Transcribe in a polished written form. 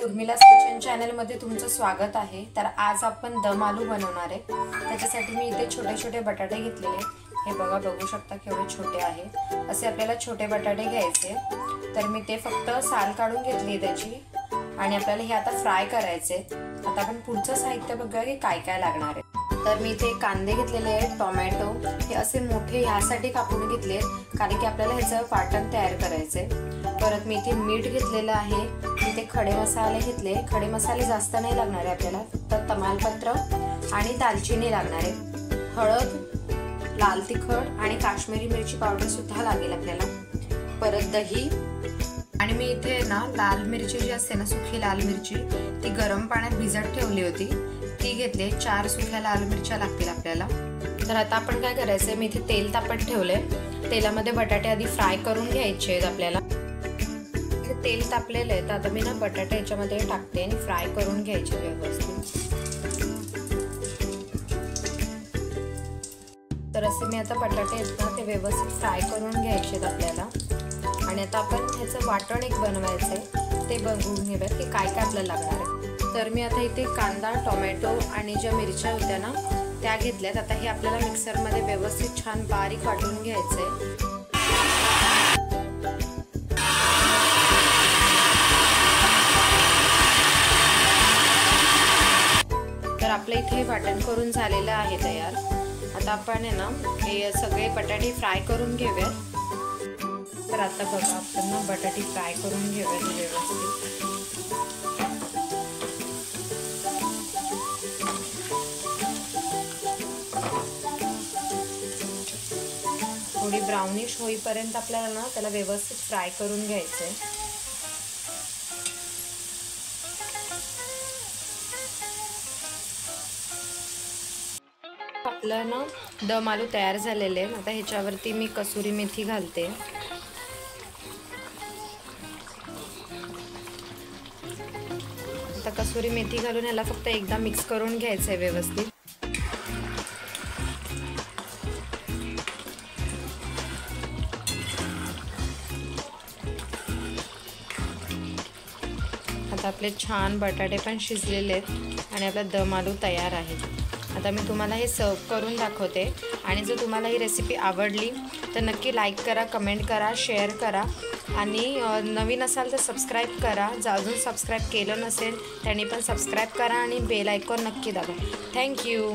उर्मिलास kitchen चॅनलमध्ये तुमचं स्वागत आहे। तर आज आपण दम आलू बनवणार आहे। त्याच्यासाठी मी इथे छोटे छोटे बटाटे घेतलेले, हे बघू शकता केवढे छोटे आहेत। असे आपल्याला छोटे बटाटे घ्यायचे। तर मी ते फक्त साल काढून घेतली त्याची आणि आपल्याला हे आता फ्राय करायचे। आता आपण पुढचं साहित्य बघूया की काय काय लागणार आहे। तर मी इथे कांदे घेतलेले आहेत, टोमॅटो हे असे मोठे यासाठी कापून घेतले कारण की आपल्याला ह्याचं वाटण तयार करायचे। परत मी इथे मीठ घेतलेलं आहे, इथे खडे मसाले घेतले। खडे मसाले जास्त नाही लागणार आहे आपल्याला, फक्त तमालपत्र आणि दालचिनी लागणार आहे। हळद, लाल तिखट आणि काश्मीरी मिरची पावडर सुद्धा लागेल आपल्याला। परत दही आणि मी इथे ना लाल मिरची जी असते ना, सुकी लाल मिरची, ती गरम पाण्यात भिजत ठेवली होती, ती घेतली। 4 सुक्या लाल मिरच्या लागतील आपल्याला। तर आता आपण काय करायचंय, मी इथे तेल तापत ठेवले। तेलामध्ये बटाटे आधी फ्राय करून घ्यायचे आहेत आपल्याला। तेल तापलेलं आहे, तर आता मी ना बटाटे याच्यामध्ये टाकते आणि फ्राय करून घ्यायचे व्यवस्थित। तर असे मी आता बटाटे आहेत ना ते व्यवस्थित फ्राय करून घ्यायचे आहेत आपल्याला। आणि आता आपण ह्याचं वाटण एक बनवायचंय, ते बघून घेऊया की काय काय आपल्याला लागणार आहे। तर मी आता इथे कांदा, टोमॅटो आणि ज्या मिरच्या होत्या ना त्या घेतल्यात। आता हे आपल्याला मिक्सरमध्ये व्यवस्थित छान बारीक वाटून घ्यायचंय। तर आपल्या इथे वाटण करून झालेलं आहे तयार। आता आपण आहे ना हे सगळे बटाटे फ्राय करून घेऊयात। तर आता बघा आपण ना बटाटे फ्राय करून घेऊयात व्यवस्थित। थोडी ब्राउनिश होईपर्यंत आपल्याला ना त्याला व्यवस्थित फ्राय करून घ्यायचंय। आपलं ना दम आलू तयार झालेले आहे। आता ह्याच्यावरती मी कसुरी मेथी घालते। आता कसुरी मेथी घालून याला फक्त एकदा मिक्स करून घ्यायचंय व्यवस्थित। आता आपले छान बटाटे पण शिजलेले आहेत आणि आपला दम आलू तयार आहे। आता मी तुम्हाला हे सर्व करून दाखवते। आणि जर तुम्हाला ही रेसिपी आवडली तर नक्की लाईक करा, कमेंट करा, शेअर करा आणि नवीन असाल तर सबस्क्राईब करा। जर अजून सबस्क्राईब केलं नसेल त्यांनी पण सबस्क्राईब करा आणि बेल आयकॉन नक्की दाबा। थँक्यू।